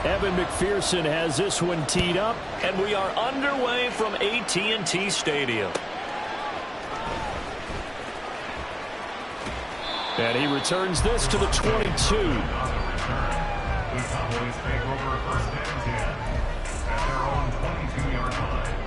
Evan McPherson has this one teed up, and we are underway from AT&T Stadium. And he returns this to the 22. The Cowboys take over first and 10 at their own 22-yard line.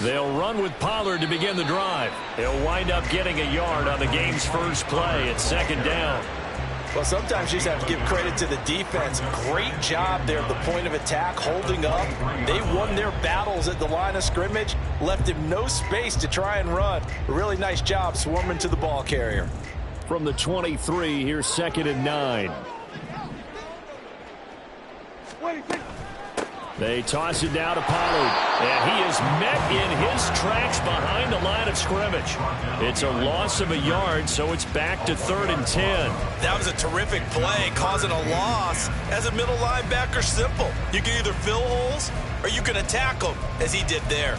They'll run with Pollard to begin the drive. He'll wind up getting a yard on the game's first play at second down. Well, sometimes you just have to give credit to the defense. Great job there at the point of attack, holding up. They won their battles at the line of scrimmage, left him no space to try and run. A really nice job swarming to the ball carrier. From the 23, here's 2nd and 9. They toss it down to Pollard, and he is met in his tracks behind the line of scrimmage. It's a loss of a yard, so it's back to 3rd and 10. That was a terrific play, causing a loss. As a middle linebacker, simple. You can either fill holes or you can attack them, as he did there.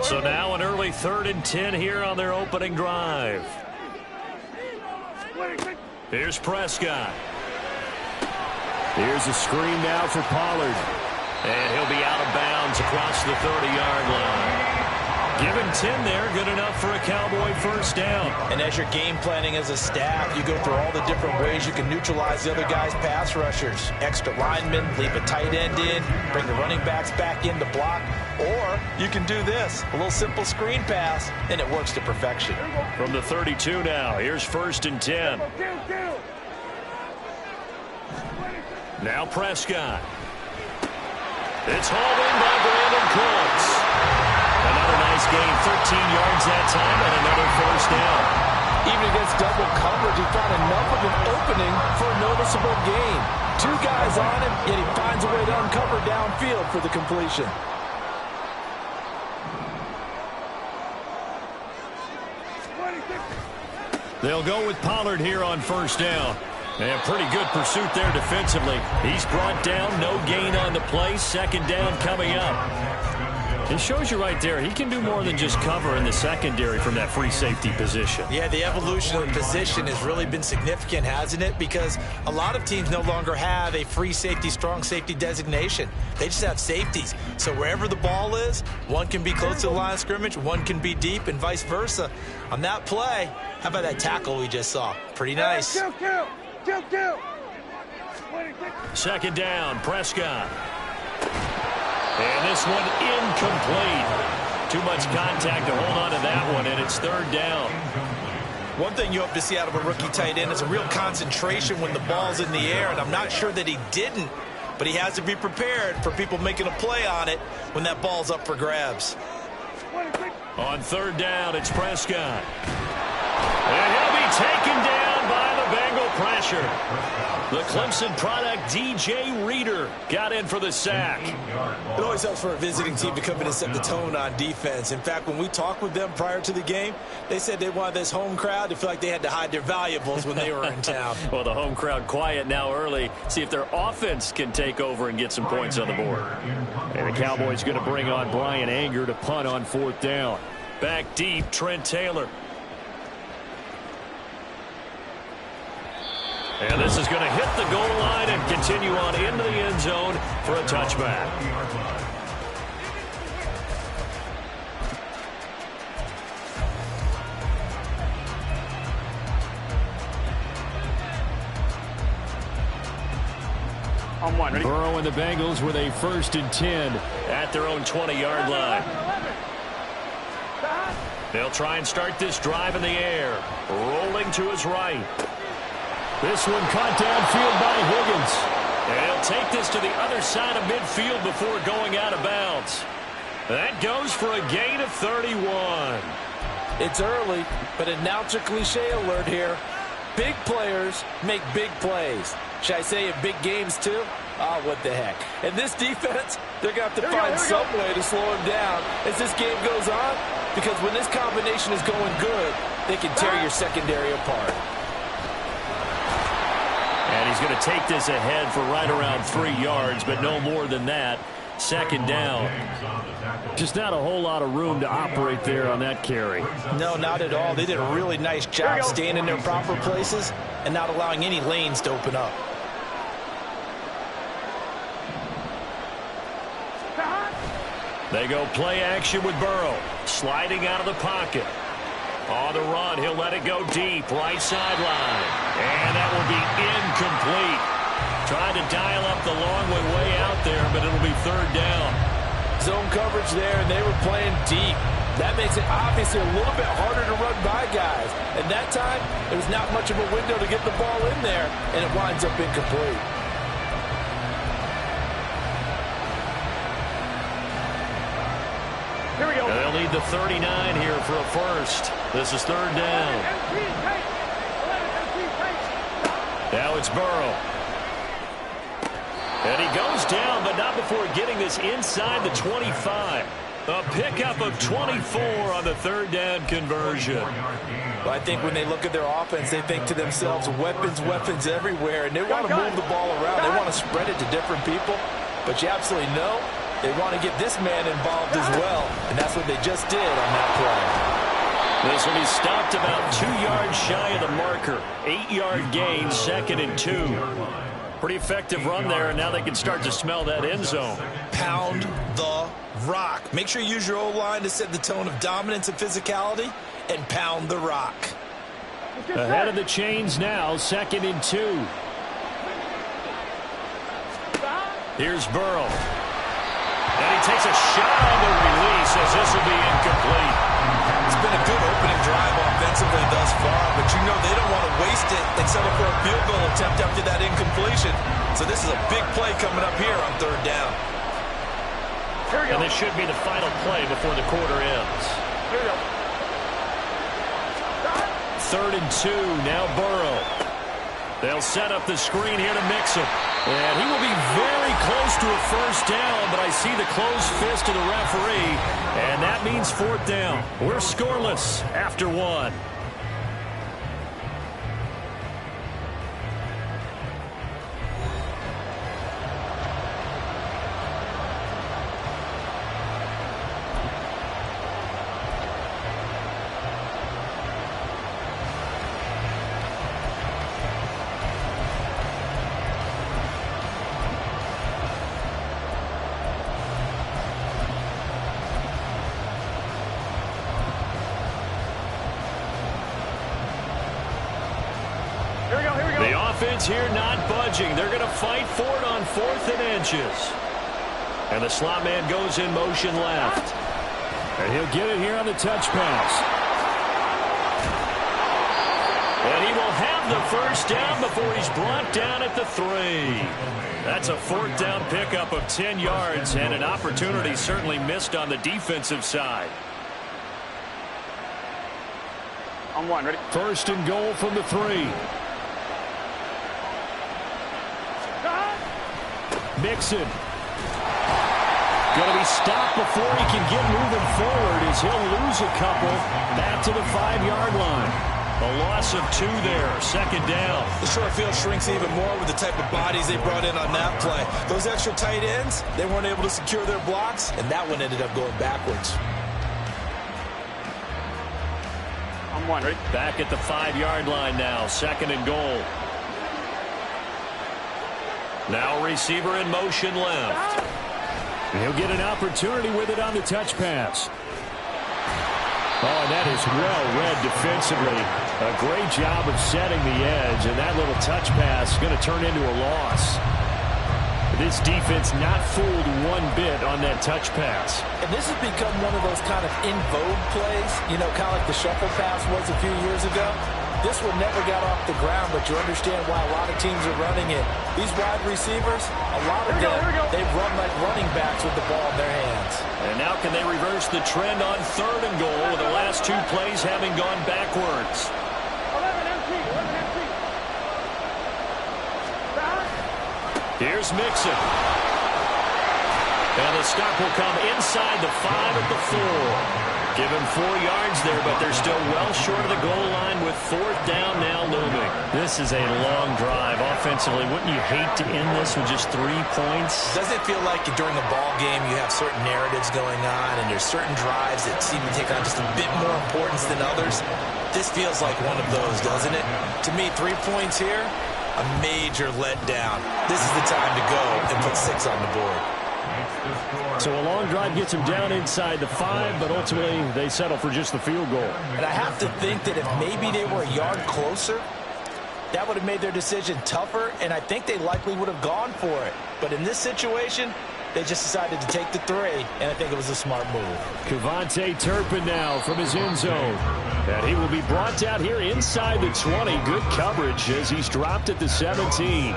So now an early 3rd and 10 here on their opening drive. Here's Prescott. Here's a screen now for Pollard. And he'll be out of bounds across the 30-yard line. Give him 10 there, good enough for a Cowboy first down. And as you're game planning as a staff, you go through all the different ways you can neutralize the other guy's pass rushers. Extra linemen, leave a tight end in, bring the running backs back in to block. Or you can do this, a little simple screen pass, and it works to perfection. From the 32 now, here's 1st and 10. Now Prescott. It's hauled in by Brandon Cooks. Another nice gain, 13 yards that time, and another first down. Even against double coverage, he found enough of an opening for a noticeable gain. 2 guys on him, yet he finds a way to uncover downfield for the completion. They'll go with Pollard here on first down. And pretty good pursuit there defensively. He's brought down, no gain on the play. 2nd down coming up. It shows you right there, he can do more than just cover in the secondary from that free safety position. Yeah, the evolution of the position has really been significant, hasn't it? Because a lot of teams no longer have a free safety, strong safety designation. They just have safeties. So wherever the ball is, one can be close to the line of scrimmage, one can be deep, and vice versa. On that play, how about that tackle we just saw? Pretty nice. 2nd down, Prescott. And this one incomplete. Too much contact to hold on to that one, and it's 3rd down. One thing you hope to see out of a rookie tight end is a real concentration when the ball's in the air, and I'm not sure that he didn't, but he has to be prepared for people making a play on it when that ball's up for grabs. On 3rd down, it's Prescott. And he'll be taken down by the Bengal pressure. The Clemson product, DJ Reader, got in for the sack. It always helps for a visiting team to come in and set the tone on defense. In fact, when we talked with them prior to the game, they said they wanted this home crowd to feel like they had to hide their valuables when they were in town. Well, the home crowd quiet now early. See if their offense can take over and get some points on the board. And the Cowboys going to bring on Brian Anger to punt on 4th down. Back deep, Trent Taylor. And this is going to hit the goal line and continue on into the end zone for a touchback. On 1, ready? Burrow and the Bengals with a 1st and 10 at their own 20-yard line. They'll try and start this drive in the air. Rolling to his right. This one caught downfield by Higgins. And he'll take this to the other side of midfield before going out of bounds. That goes for a gain of 31. It's early, but announcer cliche alert here. Big players make big plays. Should I say in big games too? Oh, what the heck. And this defense, they're going to have to find some way to slow him down as this game goes on, because when this combination is going good, they can tear your secondary apart. And he's going to take this ahead for right around 3 yards, but no more than that. Second down. Just not a whole lot of room to operate there on that carry. No, not at all. They did a really nice job staying in their proper places and not allowing any lanes to open up. They go play action with Burrow. Sliding out of the pocket. On the run, he'll let it go deep. Right sideline. And that will be incomplete. Trying to dial up the long way out there, but it'll be third down. Zone coverage there, and they were playing deep. That makes it obviously a little bit harder to run by guys. And that time, it was not much of a window to get the ball in there, and it winds up incomplete. Here we go. They'll need the 39 here for a first. This is third down. Now it's Burrow. And he goes down, but not before getting this inside the 25. A pickup of 24 on the third down conversion. Well, I think when they look at their offense, they think to themselves, weapons, weapons everywhere, and they want to move the ball around. They want to spread it to different people, but you absolutely know they want to get this man involved as well, and that's what they just did on that play. This will be stopped about 2 yards shy of the marker. 8-yard gain, 2nd and 2. Pretty effective run there, and now they can start to smell that end zone. Pound the rock. Make sure you use your O-line to set the tone of dominance and physicality, and pound the rock. Ahead of the chains now, 2nd and 2. Here's Burrow. And he takes a shot on the release as this will be incomplete. It's been a good opening drive offensively thus far, but you know they don't want to waste it and settle for a field goal attempt after that incompletion. So this is a big play coming up here on third down. And this should be the final play before the quarter ends. Here we go. 3rd and 2, now Burrow. They'll set up the screen here to mix him. And he will be very close to a first down, but I see the closed fist of the referee, and that means 4th down. We're scoreless after 1. Here not budging. They're going to fight for it on 4th and inches. And the slot man goes in motion left. And he'll get it here on the touch pass. And he will have the first down before he's brought down at the 3. That's a 4th down pickup of 10 yards and an opportunity certainly missed on the defensive side. On 1, ready? 1st and goal from the 3. Mixon. Going to be stopped before he can get moving forward as he'll lose a couple back to the 5-yard line. A loss of 2 there, 2nd down. The short field shrinks even more with the type of bodies they brought in on that play. Those extra tight ends, they weren't able to secure their blocks, and that one ended up going backwards. On 1, ready? Back at the 5-yard line now, 2nd and goal. Now receiver in motion left. He'll get an opportunity with it on the touch pass. Oh, and that is well read defensively. A great job of setting the edge, and that little touch pass is going to turn into a loss. This defense not fooled one bit on that touch pass. And this has become one of those kind of in vogue plays, you know, kind of like the shuffle pass was a few years ago. This one never got off the ground, but you understand why a lot of teams are running it. These wide receivers, a lot of them, they run like running backs with the ball in their hands. And now can they reverse the trend on 3rd and goal with the last 2 plays having gone backwards? 11 empty. 11 empty. Here's Mixon. And the stop will come inside the 5 at the 4. Give him 4 yards there, but they're still well short of the goal line with 4th down now looming. This is a long drive offensively. Wouldn't you hate to end this with just 3 points? Doesn't it feel like during a ball game you have certain narratives going on and there's certain drives that seem to take on just a bit more importance than others? This feels like one of those, doesn't it? To me, 3 points here, a major letdown. This is the time to go and put 6 on the board. So a long drive gets them down inside the 5, but ultimately they settle for just the field goal. And I have to think that if maybe they were a yard closer, that would have made their decision tougher, and I think they likely would have gone for it. But in this situation, they just decided to take the 3, and I think it was a smart move. Kevontae Turpin now from his end zone. And he will be brought down here inside the 20. Good coverage as he's dropped at the 17.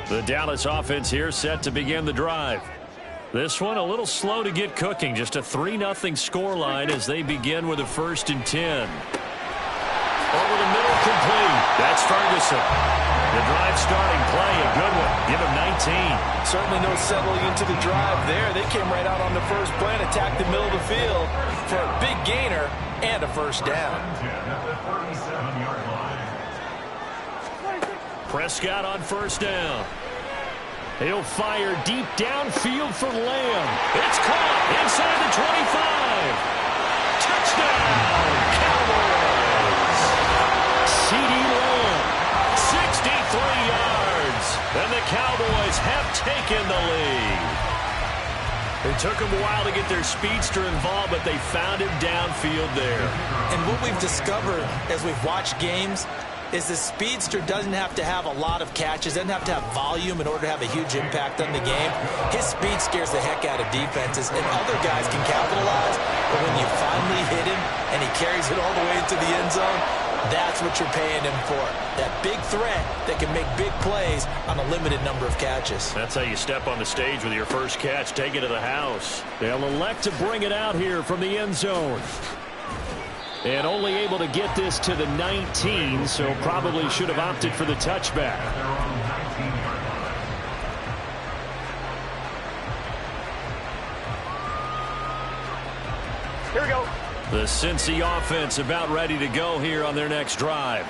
The Dallas offense here set to begin the drive. This one a little slow to get cooking. Just a 3-0 scoreline as they begin with a 1st and 10. Over the middle, complete. That's Ferguson. The drive starting play, a good one. Give him 19. Certainly no settling into the drive there. They came right out on the first play and attacked the middle of the field for a big gainer and a 1st down. Prescott on 1st down. He'll fire deep downfield for Lamb. It's caught inside the 25. Touchdown, Cowboys. C.D. Lamb, 63 yards. And the Cowboys have taken the lead. It took them a while to get their speedster involved, but they found him downfield there. And what we've discovered as we've watched games is the speedster doesn't have to have a lot of catches, doesn't have to have volume in order to have a huge impact on the game. His speed scares the heck out of defenses, and other guys can capitalize, but when you finally hit him and he carries it all the way into the end zone, that's what you're paying him for. That big threat that can make big plays on a limited number of catches. That's how you step on the stage with your first catch. Take it to the house. They'll elect to bring it out here from the end zone. And only able to get this to the 19, so probably should have opted for the touchback. Here we go. The Cincy offense about ready to go here on their next drive.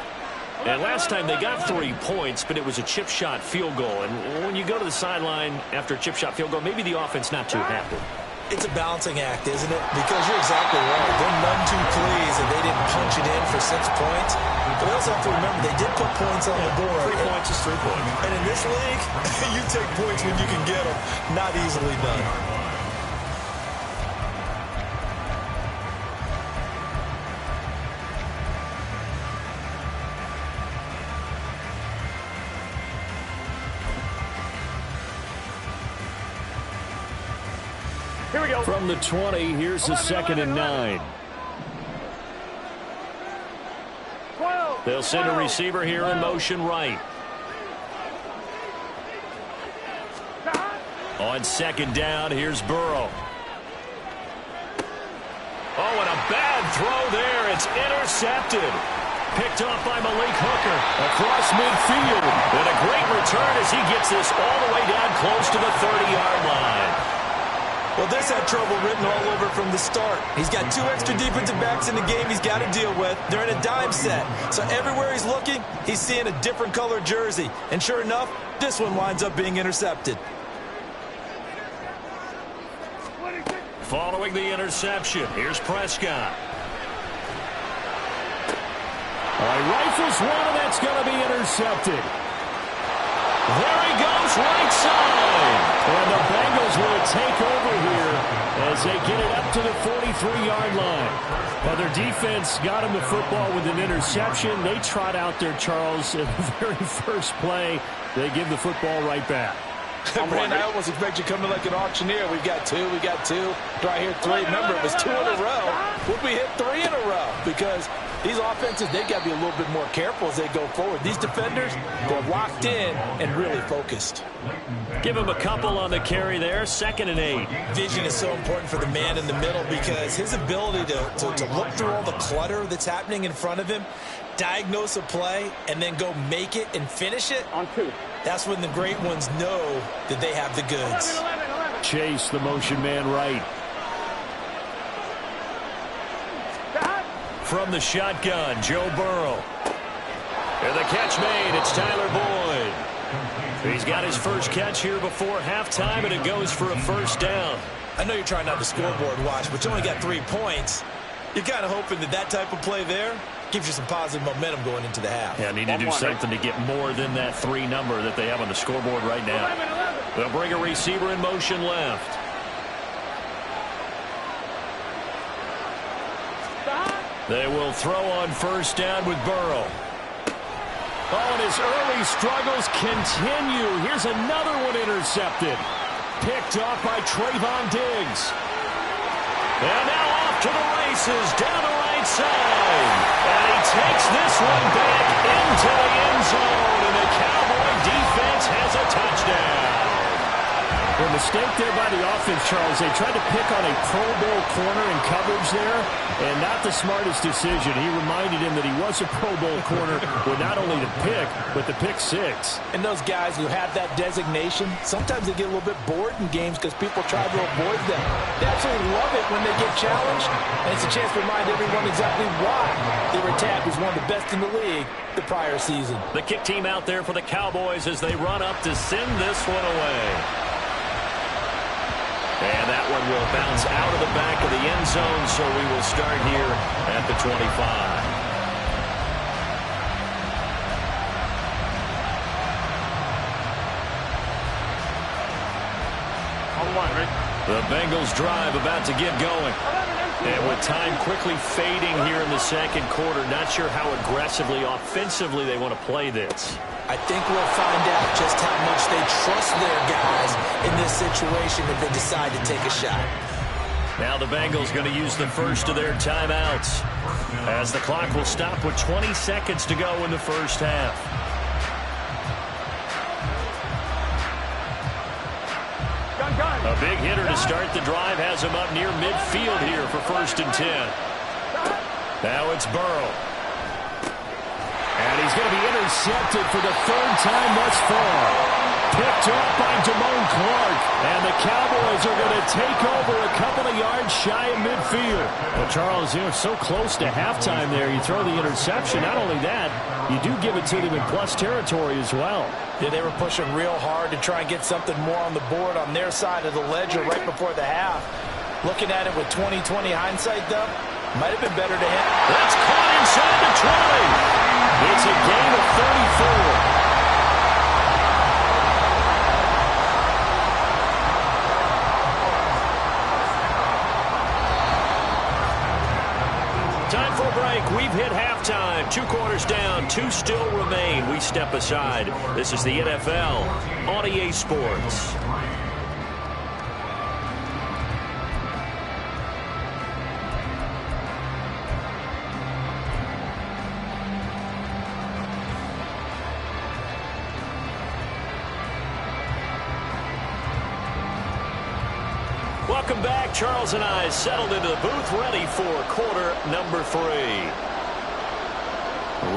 And last time they got 3 points, but it was a chip shot field goal. And when you go to the sideline after a chip shot field goal, maybe the offense not too happy. It's a balancing act, isn't it? Because you're exactly right. They're none too pleased and they didn't punch it in for 6 points. But they also have to remember they did put points on the board. 3 points is 3 points. And in this league, you take points when you can get them. Not easily done. Here we go. From the 20, here's a 2nd and 9. 12. They'll send a receiver here in motion right. On 2nd down, here's Burrow. Oh, and a bad throw there. It's intercepted. Picked off by Malik Hooker across midfield. And a great return as he gets this all the way down close to the 30-yard line. Well, this had trouble written all over from the start. He's got 2 extra defensive backs in the game he's got to deal with. They're in a dime set. So everywhere he's looking, he's seeing a different color jersey. And sure enough, this one winds up being intercepted. Following the interception, here's Prescott. Rifles one, and that's going to be intercepted. There he goes, right side. And the Bengals will take over here as they get it up to the 43-yard line. But their defense got him the football with an interception. They trot out there, Charles, at the very first play. They give the football right back. Brandon, I almost expect you coming like an auctioneer. We've got two. We got two. Do I hear three? Remember, it was 2 in a row. Would we hit 3 in a row? Because these offenses, they got to be a little bit more careful as they go forward. These defenders, they're locked in and really focused. Give him a couple on the carry there. 2nd and 8. Vision is so important for the man in the middle because his ability to look through all the clutter that's happening in front of him, diagnose a play, and then go make it and finish it. On 2. That's when the great ones know that they have the goods. 11. Chase, the motion man right. From the shotgun, Joe Burrow. And the catch made. It's Tyler Boyd. He's got his first catch here before halftime, and it goes for a 1st down. I know you're trying not to scoreboard watch, but you only got 3 points. You're kind of hoping that type of play there gives you some positive momentum going into the half. Yeah, need to do something to get more than that 3 number that they have on the scoreboard right now. 11. They'll bring a receiver in motion left. They will throw on 1st down with Burrow. Oh, and his early struggles continue. Here's another one intercepted. Picked off by Trayvon Diggs. And now off to the races down the right side. And he takes this one back into the end zone. And the Cowboy defense has a touchdown. The mistake there by the offense, Charles. They tried to pick on a Pro Bowl corner in coverage there, and not the smartest decision. He reminded him that he was a Pro Bowl corner with not only the pick, but the pick 6. And those guys who have that designation, sometimes they get a little bit bored in games because people try to avoid them. They absolutely love it when they get challenged, and it's a chance to remind everyone exactly why they were tagged as one of the best in the league the prior season. The kick team out there for the Cowboys as they run up to send this one away. And that one will bounce out of the back of the end zone, so we will start here at the 25. On 1, Rick. The Bengals drive about to get going. And with time quickly fading here in the 2nd quarter, not sure how aggressively, offensively they want to play this. I think we'll find out just how much they trust their guys in this situation if they decide to take a shot. Now the Bengals going to use the first of their timeouts as the clock will stop with 20 seconds to go in the 1st half. A big hitter to start the drive has him up near midfield here for 1st and 10. Now it's Burrow. And he's going to be intercepted for the 3rd time thus far. Picked off by Damone Clark. And the Cowboys are going to take over a couple of yards shy of midfield. Well, Charles, you know, so close to halftime there. You throw the interception. Not only that, you do give it to them in plus territory as well. Yeah, they were pushing real hard to try and get something more on the board on their side of the ledger right before the half. Looking at it with 20/20 hindsight, though, might have been better to hit. That's caught inside the 20. It's a gain of 34. Time for a break. We've hit halftime. 2 quarters down. 2 still remain. We step aside. This is the NFL on EA Sports. Welcome back. Charles and I settled into the booth, ready for quarter number 3.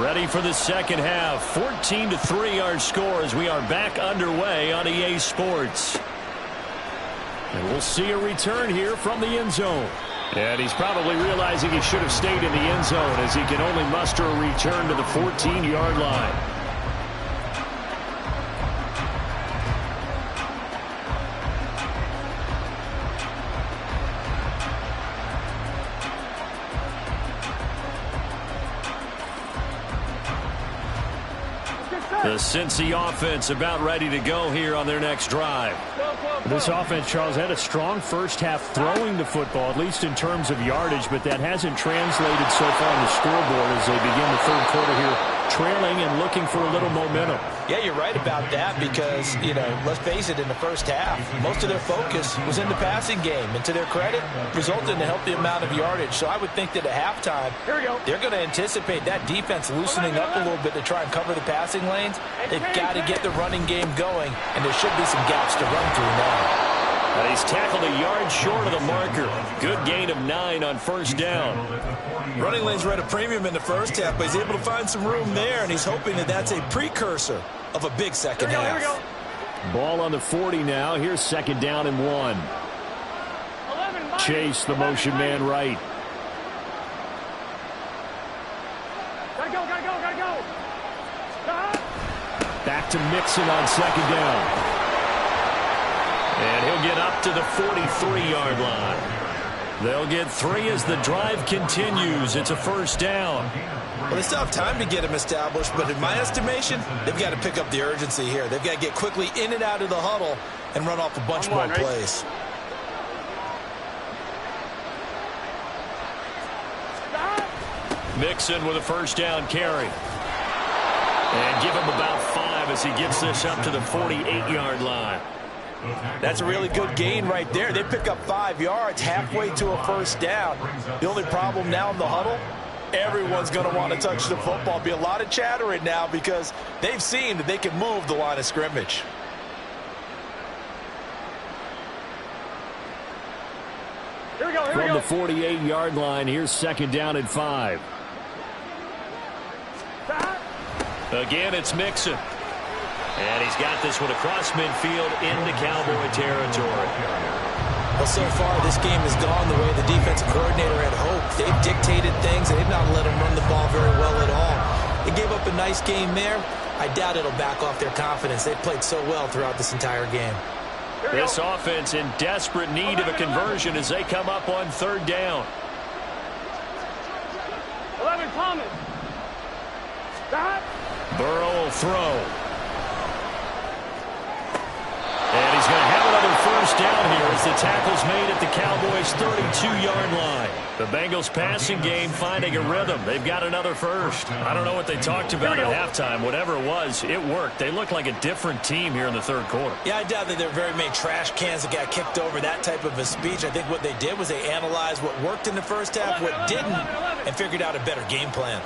Ready for the 2nd half. 14-3 our score as we are back underway on EA Sports. And we'll see a return here from the end zone. And he's probably realizing he should have stayed in the end zone as he can only muster a return to the 14-yard line. The Cincy offense about ready to go here on their next drive. This offense, Charles, had a strong first half throwing the football, at least in terms of yardage, but that hasn't translated so far on the scoreboard as they begin the 3rd quarter here trailing and looking for a little momentum. Yeah, you're right about that because, let's face it, in the first half, most of their focus was in the passing game. And to their credit, resulted in a healthy amount of yardage. So I would think that at halftime, they're going to anticipate that defense loosening up a little bit to try and cover the passing lanes. They've got to get the running game going, and there should be some gaps to run through now. And he's tackled a yard short of the marker. Good gain of 9 on first down. Running lanes were at a premium in the first half, but he's able to find some room there, and he's hoping that that's a precursor of a big second half. Here we go. Ball on the 40 now. Here's second down and 1. Chase the motion man right. Gotta go. Back to Mixon on second down. And he'll get up to the 43-yard line. They'll get 3 as the drive continues. It's a first down. Well, they still have time to get him established, but in my estimation, they've got to pick up the urgency here. They've got to get quickly in and out of the huddle and run off a bunch more plays. Mixon with a first down carry. And give him about 5 as he gets this up to the 48-yard line. That's a really good gain right there. They pick up 5 yards halfway to a first down. The only problem now in the huddle, everyone's going to want to touch the football. Be a lot of chattering now because they've seen that they can move the line of scrimmage. From the 48-yard line, here's second down and 5. Again, it's Mixon. And he's got this one across midfield into Cowboy territory. Well, so far, this game has gone the way the defensive coordinator had hoped. They've dictated things, and they've not let him run the ball very well at all. They gave up a nice game there. I doubt it'll back off their confidence. They've played so well throughout this entire game. This offense in desperate need of a conversion as they come up on third down. 11 Thomas. Burrow will throw. And he's going to have another first down here as the tackle's made at the Cowboys' 32-yard line. The Bengals passing game finding a rhythm. They've got another first. I don't know what they talked about at halftime. Whatever it was, it worked. They look like a different team here in the third quarter. Yeah, I doubt that there are very many trash cans that got kicked over, that type of a speech. I think what they did was they analyzed what worked in the first half, what didn't, and figured out a better game plan.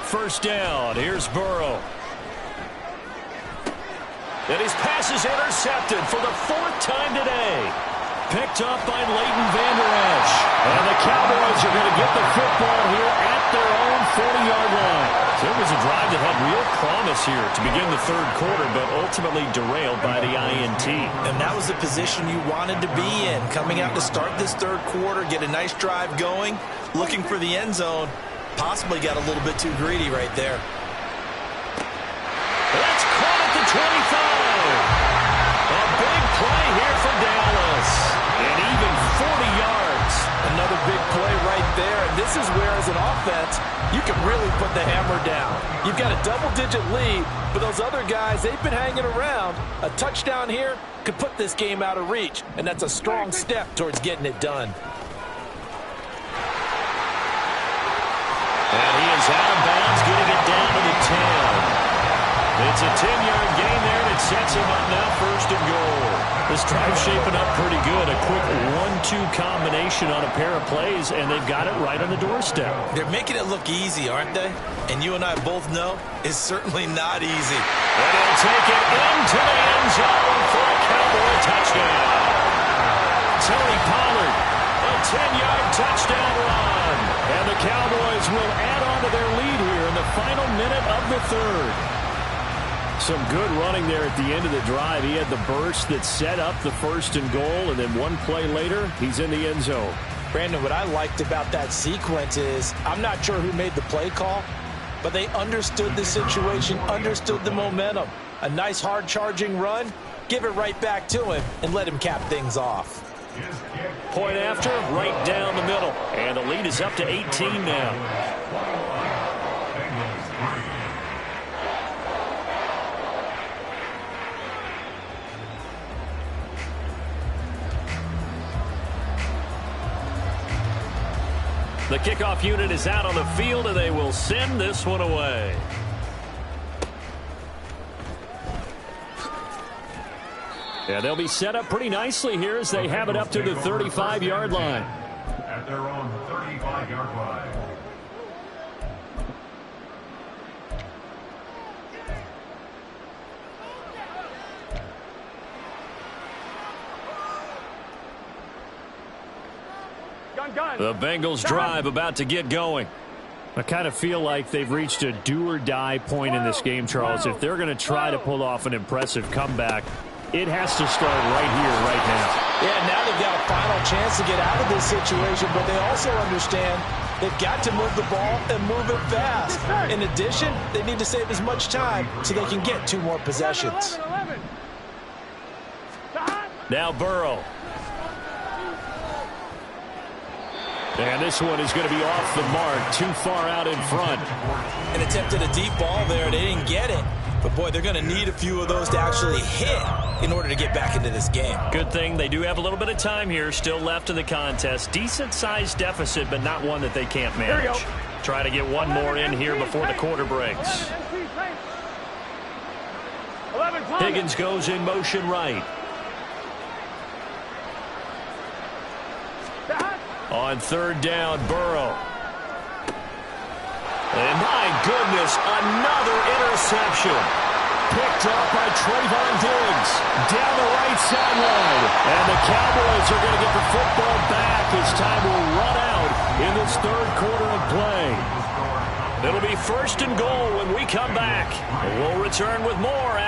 First down. Here's Burrow. And his pass is intercepted for the 4th time today. Picked up by Leighton Vander Esch. And the Cowboys are going to get the football here at their own 40-yard line. So it was a drive that had real promise here to begin the third quarter, but ultimately derailed by the INT. And that was the position you wanted to be in. Coming out to start this third quarter, get a nice drive going, looking for the end zone. Possibly got a little bit too greedy right there. That's caught at the 25. A big play here for Dallas. And even 40 yards. Another big play right there. And this is where, as an offense, you can really put the hammer down. You've got a double-digit lead, but those other guys, they've been hanging around. A touchdown here could put this game out of reach, and that's a strong step towards getting it done. And he is out of bounds, getting it down to the 10. It's a 10-yard gain there, and it sets him up now first and goal. This drive's shaping up pretty good. A quick 1-2 combination on a pair of plays, and they've got it right on the doorstep. They're making it look easy, aren't they? And you and I both know it's certainly not easy. And he'll take it into the end zone for a Cowboy touchdown. Tony Pollard, a 10-yard touchdown run. And the Cowboys will add on to their lead here in the final minute of the third. Some good running there at the end of the drive. He had the burst that set up the first and goal, and then one play later, he's in the end zone. Brandon, what I liked about that sequence is I'm not sure who made the play call, but they understood the situation, understood the momentum. A nice hard-charging run, give it right back to him, and let him cap things off. Point after, right down the middle. And the lead is up to 18 now. The kickoff unit is out on the field, and they will send this one away. Yeah, they'll be set up pretty nicely here as they have it up to the 35-yard line. At their own 35-yard line. The Bengals drive about to get going. I kind of feel like they've reached a do-or-die point in this game, Charles. If they're going to try to pull off an impressive comeback, it has to start right here, right now. Yeah, now they've got a final chance to get out of this situation, but they also understand they've got to move the ball and move it fast. In addition, they need to save as much time so they can get 2 more possessions. Now Burrow. And this one is going to be off the mark, too far out in front. And attempted a deep ball there. They didn't get it. But, boy, they're going to need a few of those to actually hit in order to get back into this game. Good thing they do have a little bit of time here still left in the contest. Decent-sized deficit, but not one that they can't manage. Try to get one more in here before the quarter breaks. Higgins goes in motion right. On 3rd down, Burrow. And my goodness, another interception. Picked up by Trayvon Diggs down the right sideline. And the Cowboys are going to get the football back as time will run out in this 3rd quarter of play. It'll be 1st and goal when we come back. We'll return with more.